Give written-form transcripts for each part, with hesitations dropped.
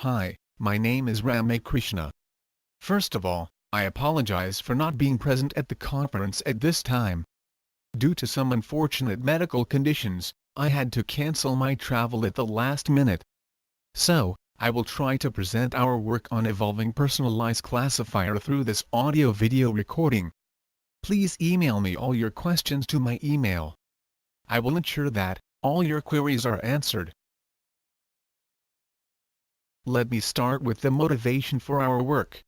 Hi, my name is Ramakrishna. First of all, I apologize for not being present at the conference at this time. Due to some unfortunate medical conditions, I had to cancel my travel at the last minute. So, I will try to present our work on evolving personalized classifier through this audio-video recording. Please email me all your questions to my email. I will ensure that all your queries are answered. Let me start with the motivation for our work.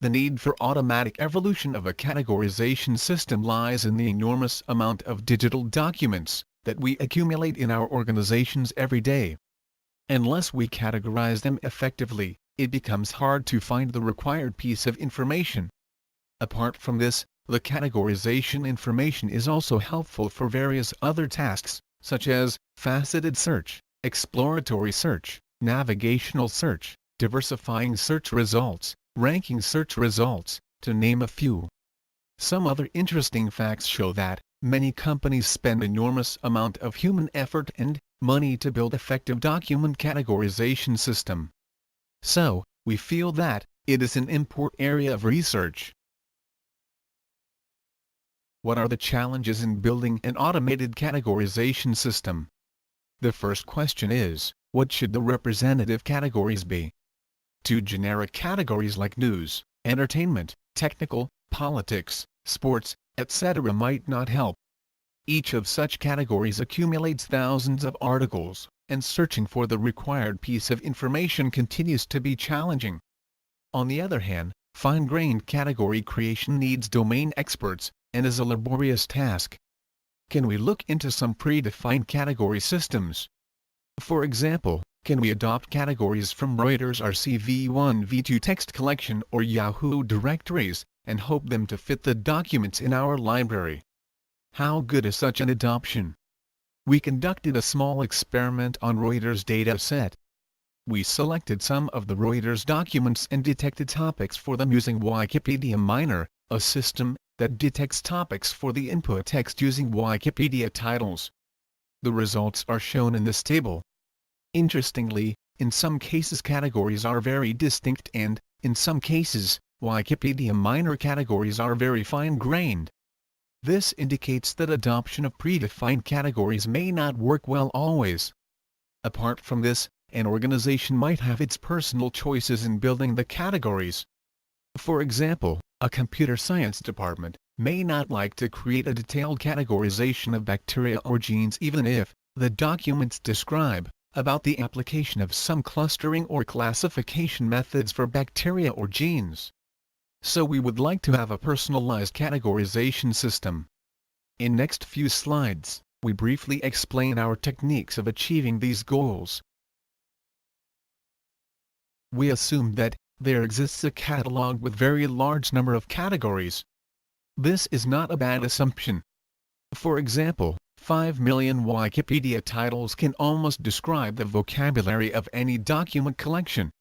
The need for automatic evolution of a categorization system lies in the enormous amount of digital documents that we accumulate in our organizations every day. Unless we categorize them effectively, it becomes hard to find the required piece of information. Apart from this, the categorization information is also helpful for various other tasks, such as faceted search, exploratory search, navigational search, diversifying search results, ranking search results, to name a few. Some other interesting facts show that many companies spend enormous amount of human effort and money to build effective document categorization system. So, we feel that it is an important area of research. What are the challenges in building an automated categorization system? The first question is, what should the representative categories be? Two generic categories like news, entertainment, technical, politics, sports, etc. might not help. Each of such categories accumulates thousands of articles, and searching for the required piece of information continues to be challenging. On the other hand, fine-grained category creation needs domain experts, and is a laborious task. Can we look into some predefined category systems? For example, can we adopt categories from Reuters RCV1 V2 text collection or Yahoo directories, and hope them to fit the documents in our library? How good is such an adoption? We conducted a small experiment on Reuters data set. We selected some of the Reuters documents and detected topics for them using Wikipedia Miner, a system that detects topics for the input text using Wikipedia titles. The results are shown in this table. Interestingly, in some cases categories are very distinct and, in some cases, Wikipedia Miner categories are very fine-grained. This indicates that adoption of predefined categories may not work well always. Apart from this, an organization might have its personal choices in building the categories. For example, a computer science department may not like to create a detailed categorization of bacteria or genes even if the documents describe about the application of some clustering or classification methods for bacteria or genes. So we would like to have a personalized categorization system. In next few slides, we briefly explain our techniques of achieving these goals. We assume that there exists a catalog with very large number of categories. This is not a bad assumption. For example, 5 million Wikipedia titles can almost describe the vocabulary of any document collection.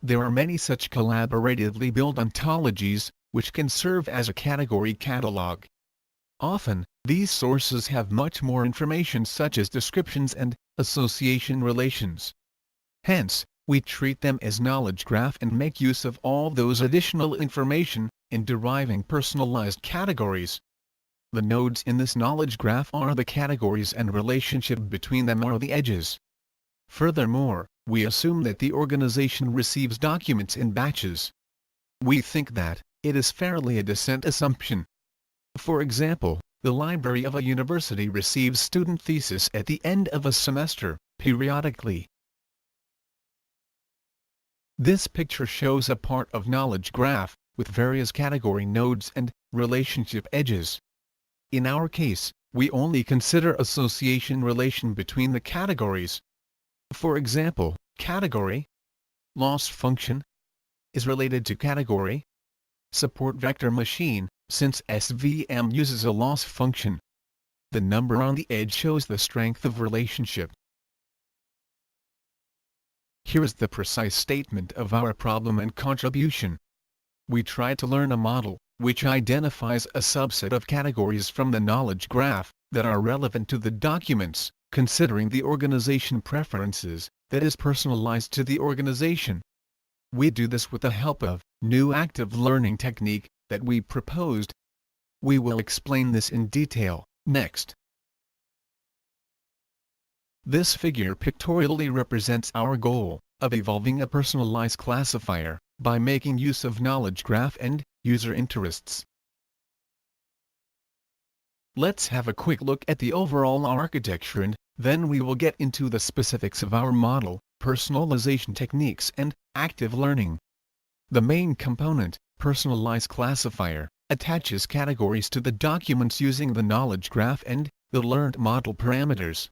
There are many such collaboratively built ontologies, which can serve as a category catalog. Often, these sources have much more information such as descriptions and association relations. Hence, we treat them as knowledge graph and make use of all those additional information in deriving personalized categories. The nodes in this knowledge graph are the categories and relationship between them are the edges. Furthermore, we assume that the organization receives documents in batches. We think that it is fairly a decent assumption. For example, the library of a university receives student thesis at the end of a semester, periodically. This picture shows a part of knowledge graph, with various category nodes and relationship edges. In our case, we only consider association relation between the categories. For example, category loss function is related to category support vector machine, since SVM uses a loss function. The number on the edge shows the strength of relationship. Here is the precise statement of our problem and contribution. We try to learn a model which identifies a subset of categories from the knowledge graph that are relevant to the documents, considering the organization preferences that is personalized to the organization. We do this with the help of new active learning technique that we proposed. We will explain this in detail next. This figure pictorially represents our goal of evolving a personalized classifier by making use of knowledge graph and user interests. Let's have a quick look at the overall architecture and then we will get into the specifics of our model, personalization techniques and active learning. The main component, personalized classifier, attaches categories to the documents using the knowledge graph and the learned model parameters.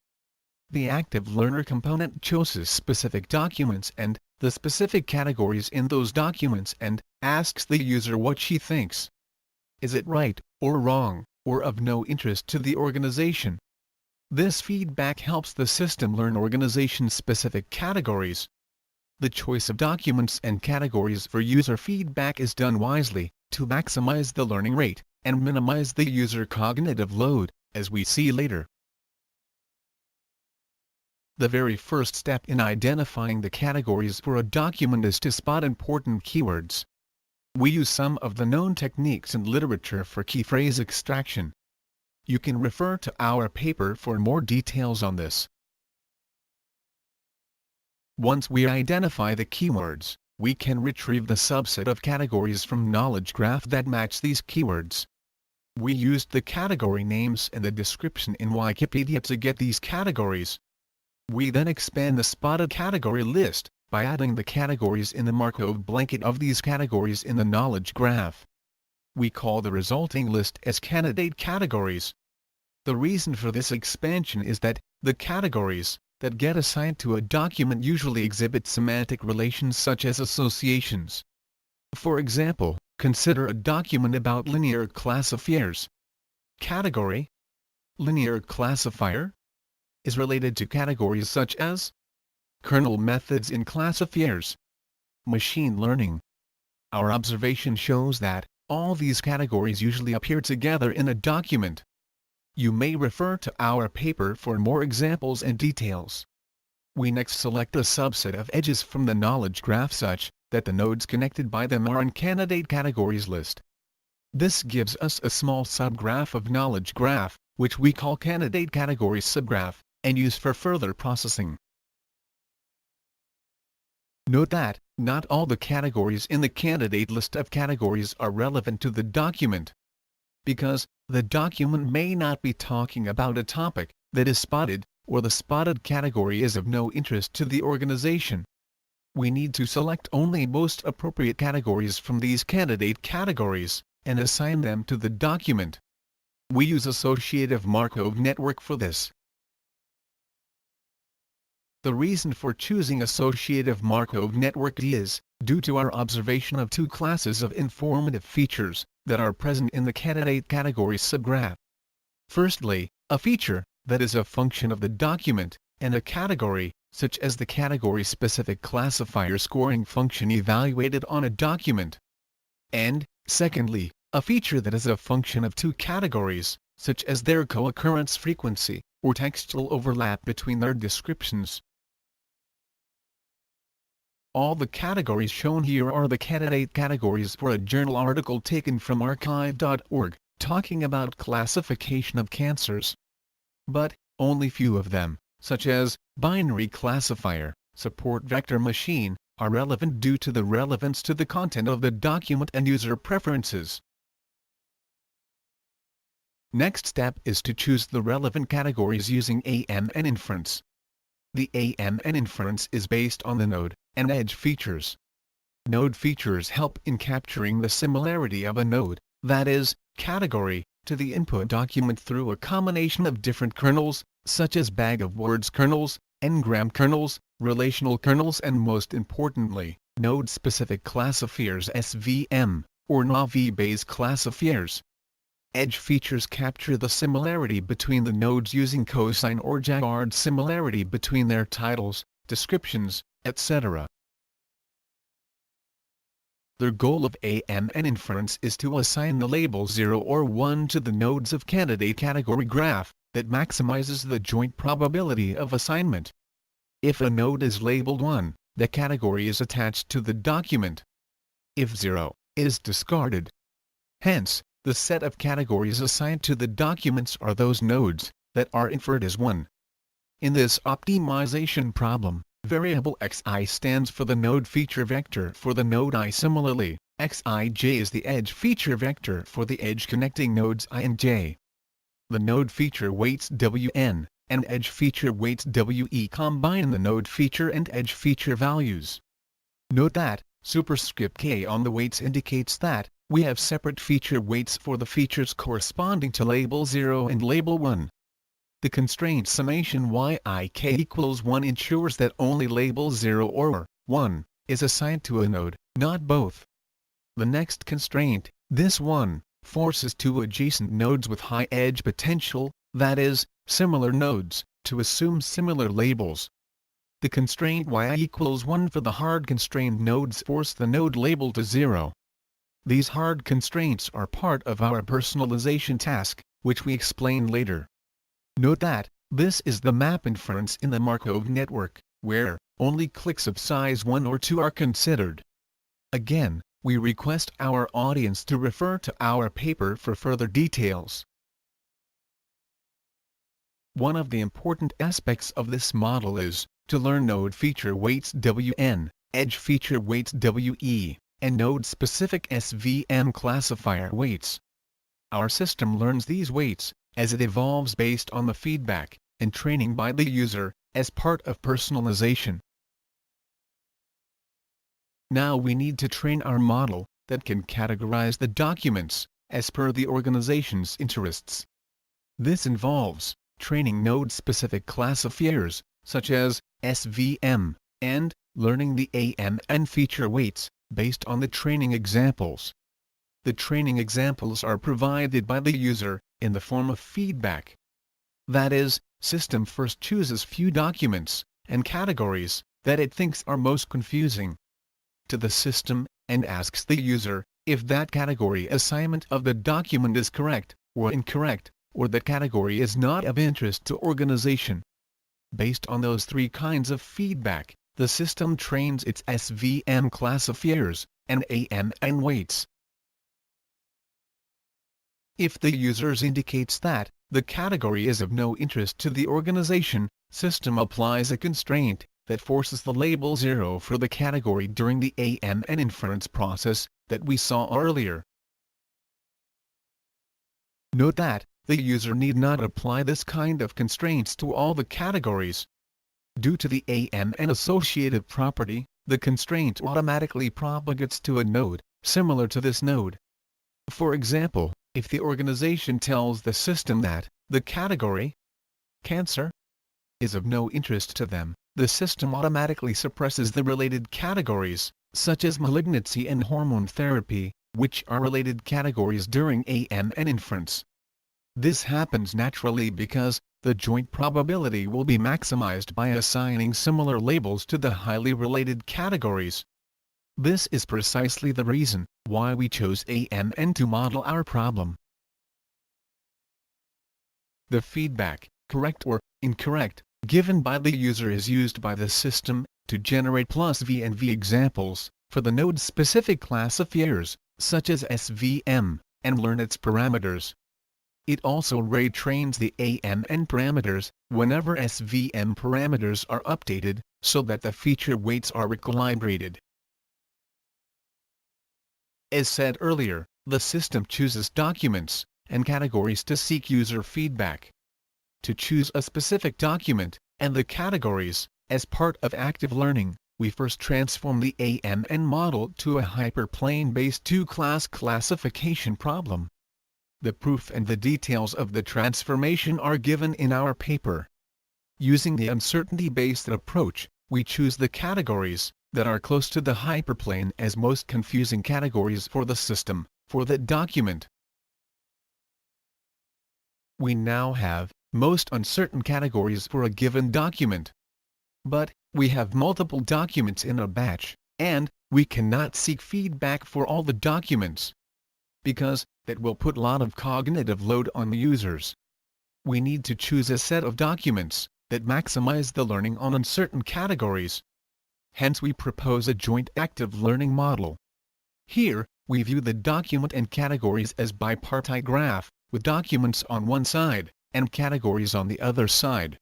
The active learner component chooses specific documents and the specific categories in those documents and asks the user what she thinks. Is it right or wrong, or of no interest to the organization? This feedback helps the system learn organization-specific categories. The choice of documents and categories for user feedback is done wisely, to maximize the learning rate, and minimize the user cognitive load, as we see later. The very first step in identifying the categories for a document is to spot important keywords. We use some of the known techniques in literature for key phrase extraction. You can refer to our paper for more details on this. Once we identify the keywords, we can retrieve the subset of categories from knowledge graph that match these keywords. We used the category names and the description in Wikipedia to get these categories. We then expand the spotted category list by adding the categories in the Markov blanket of these categories in the knowledge graph. We call the resulting list as candidate categories. The reason for this expansion is that the categories that get assigned to a document usually exhibit semantic relations such as associations. For example, consider a document about linear classifiers. Category: linear classifier is related to categories such as kernel methods in classifiers, machine learning. Our observation shows that all these categories usually appear together in a document. You may refer to our paper for more examples and details. We next select a subset of edges from the knowledge graph such that the nodes connected by them are in candidate categories list. This gives us a small subgraph of knowledge graph, which we call candidate categories subgraph, and use for further processing. Note that not all the categories in the candidate list of categories are relevant to the document. Because the document may not be talking about a topic that is spotted, or the spotted category is of no interest to the organization. We need to select only most appropriate categories from these candidate categories, and assign them to the document. We use associative Markov network for this. The reason for choosing associative Markov network is due to our observation of two classes of informative features that are present in the candidate category subgraph. Firstly, a feature that is a function of the document, and a category, such as the category-specific classifier scoring function evaluated on a document. And, secondly, a feature that is a function of two categories, such as their co-occurrence frequency, or textual overlap between their descriptions. All the categories shown here are the candidate categories for a journal article taken from archive.org, talking about classification of cancers. But only few of them, such as binary classifier, support vector machine, are relevant due to the relevance to the content of the document and user preferences. Next step is to choose the relevant categories using AMN inference. The AMN inference is based on the node and edge features. Node features help in capturing the similarity of a node, that is, category, to the input document through a combination of different kernels, such as bag of words kernels, n-gram kernels, relational kernels, and most importantly, node-specific classifiers SVM, or Navi-based classifiers. Edge features capture the similarity between the nodes using cosine or Jaggard similarity between their titles, descriptions, etc. The goal of AMN inference is to assign the label 0 or 1 to the nodes of candidate category graph, that maximizes the joint probability of assignment. If a node is labeled 1, the category is attached to the document. If 0, it is discarded. Hence, the set of categories assigned to the documents are those nodes that are inferred as 1. In this optimization problem, variable xi stands for the node feature vector for the node I. Similarly, xij is the edge feature vector for the edge connecting nodes I and j. The node feature weights wn, and edge feature weights we combine the node feature and edge feature values. Note that, superscript k on the weights indicates that we have separate feature weights for the features corresponding to label 0 and label 1. The constraint summation yik equals 1 ensures that only label 0 or 1 is assigned to a node, not both. The next constraint, this one, forces two adjacent nodes with high edge potential, that is, similar nodes, to assume similar labels. The constraint y equals 1 for the hard constrained nodes force the node label to 0. These hard constraints are part of our personalization task, which we explain later. Note that, this is the map inference in the Markov network, where only clicks of size 1 or 2 are considered. Again, we request our audience to refer to our paper for further details. One of the important aspects of this model is to learn node feature weights wn, edge feature weights we, and node-specific SVM classifier weights. Our system learns these weights as it evolves based on the feedback and training by the user as part of personalization. Now we need to train our model that can categorize the documents as per the organization's interests. This involves training node-specific classifiers, such as SVM, and learning the AMN feature weights based on the training examples. The training examples are provided by the user in the form of feedback. That is, system first chooses few documents and categories that it thinks are most confusing to the system, and asks the user if that category assignment of the document is correct or incorrect, or the category is not of interest to organization. Based on those three kinds of feedback, the system trains its SVM classifiers and AMN weights. If the user indicates that the category is of no interest to the organization, system applies a constraint that forces the label 0 for the category during the AMN inference process that we saw earlier. Note that the user need not apply this kind of constraints to all the categories. Due to the AMN associated property, the constraint automatically propagates to a node similar to this node. For example, if the organization tells the system that the category cancer is of no interest to them, the system automatically suppresses the related categories, such as malignancy and hormone therapy, which are related categories during AMN inference. This happens naturally because the joint probability will be maximized by assigning similar labels to the highly related categories. This is precisely the reason why we chose AMN to model our problem. The feedback, correct or incorrect, given by the user is used by the system to generate +v and v examples for the node-specific classifiers, such as SVM, and learn its parameters. It also retrains the AMN parameters whenever SVM parameters are updated, so that the feature weights are recalibrated. As said earlier, the system chooses documents and categories to seek user feedback. To choose a specific document and the categories, as part of active learning, we first transform the AMN model to a hyperplane-based two-class classification problem. The proof and the details of the transformation are given in our paper. Using the uncertainty-based approach, we choose the categories that are close to the hyperplane as most confusing categories for the system, for the document. We now have most uncertain categories for a given document. But we have multiple documents in a batch, and we cannot seek feedback for all the documents, because that will put a lot of cognitive load on the users. We need to choose a set of documents that maximize the learning on uncertain categories. Hence we propose a joint active learning model. Here, we view the document and categories as bipartite graph, with documents on one side, and categories on the other side.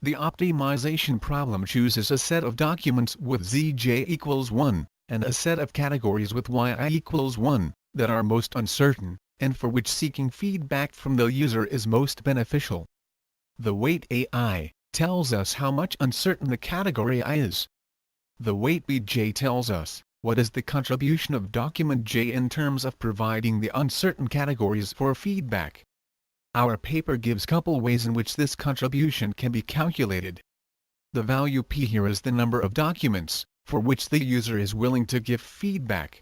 The optimization problem chooses a set of documents with zj equals 1, and a set of categories with yi equals 1, that are most uncertain, and for which seeking feedback from the user is most beneficial. The weight AI tells us how much uncertain the category I is. The weight bj tells us what is the contribution of document j in terms of providing the uncertain categories for feedback. Our paper gives couple ways in which this contribution can be calculated. The value p here is the number of documents for which the user is willing to give feedback.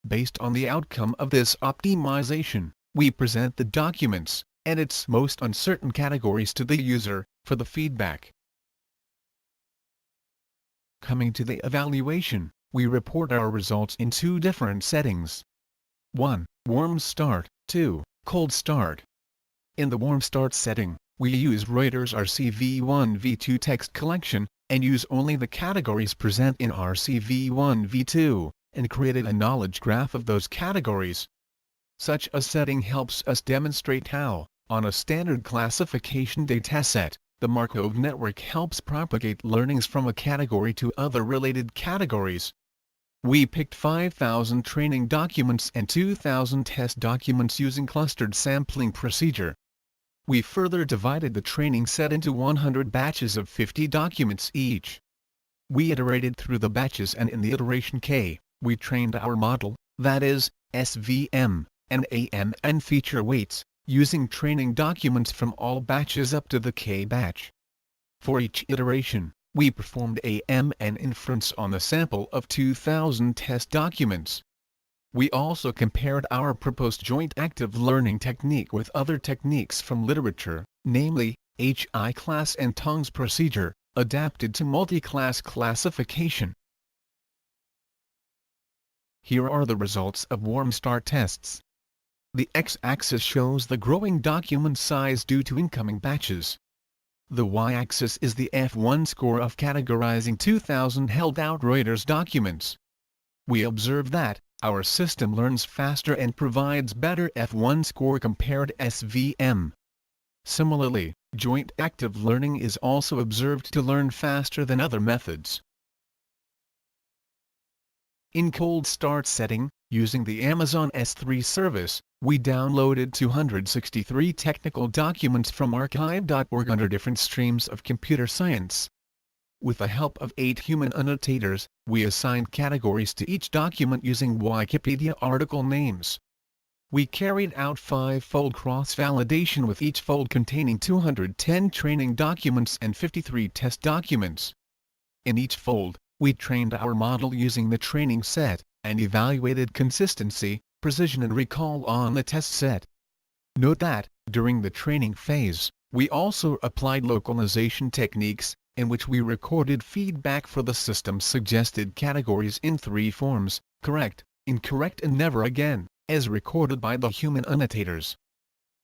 Based on the outcome of this optimization, we present the documents and its most uncertain categories to the user for the feedback. Coming to the evaluation, we report our results in two different settings. 1. Warm start. 2. Cold start. In the warm start setting, we use Reuters RCV1v2 text collection, and use only the categories present in RCV1v2, and created a knowledge graph of those categories. Such a setting helps us demonstrate how, on a standard classification dataset, the Markov network helps propagate learnings from a category to other related categories. We picked 5,000 training documents and 2,000 test documents using clustered sampling procedure. We further divided the training set into 100 batches of 50 documents each. We iterated through the batches, and in the iteration K, we trained our model, that is, SVM, and AM and feature weights, using training documents from all batches up to the K batch. For each iteration, we performed AM and inference on the sample of 2,000 test documents. We also compared our proposed joint active learning technique with other techniques from literature, namely, HI class and Tong's procedure, adapted to multi-class classification. Here are the results of warm start tests. The x-axis shows the growing document size due to incoming batches. The y-axis is the F1 score of categorizing 2,000 held-out Reuters documents. We observe that our system learns faster and provides better F1 score compared to SVM. Similarly, joint active learning is also observed to learn faster than other methods. In cold start setting, using the Amazon S3 service, we downloaded 263 technical documents from archive.org under different streams of computer science. With the help of 8 human annotators, we assigned categories to each document using Wikipedia article names. We carried out 5-fold cross-validation with each fold containing 210 training documents and 53 test documents. In each fold, we trained our model using the training set, and evaluated consistency, precision and recall on the test set. Note that, during the training phase, we also applied localization techniques, in which we recorded feedback for the system's suggested categories in 3 forms: correct, incorrect and never again, as recorded by the human annotators.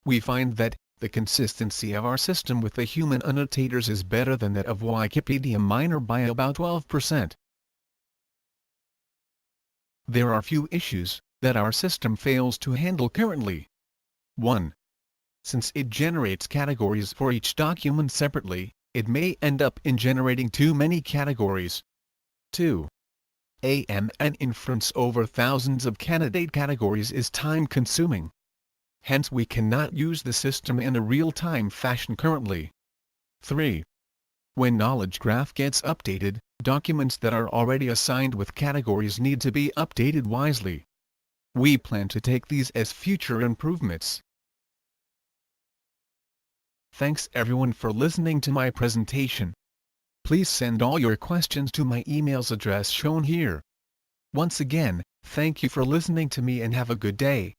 We find that the consistency of our system with the human annotators is better than that of Wikipedia Minor by about 12%. There are few issues that our system fails to handle currently. 1. Since it generates categories for each document separately, it may end up in generating too many categories. 2. AM and inference over thousands of candidate categories is time-consuming. Hence we cannot use the system in a real-time fashion currently. 3. When knowledge graph gets updated, documents that are already assigned with categories need to be updated wisely. We plan to take these as future improvements. Thanks everyone for listening to my presentation. Please send all your questions to my email's address shown here. Once again, thank you for listening to me and have a good day.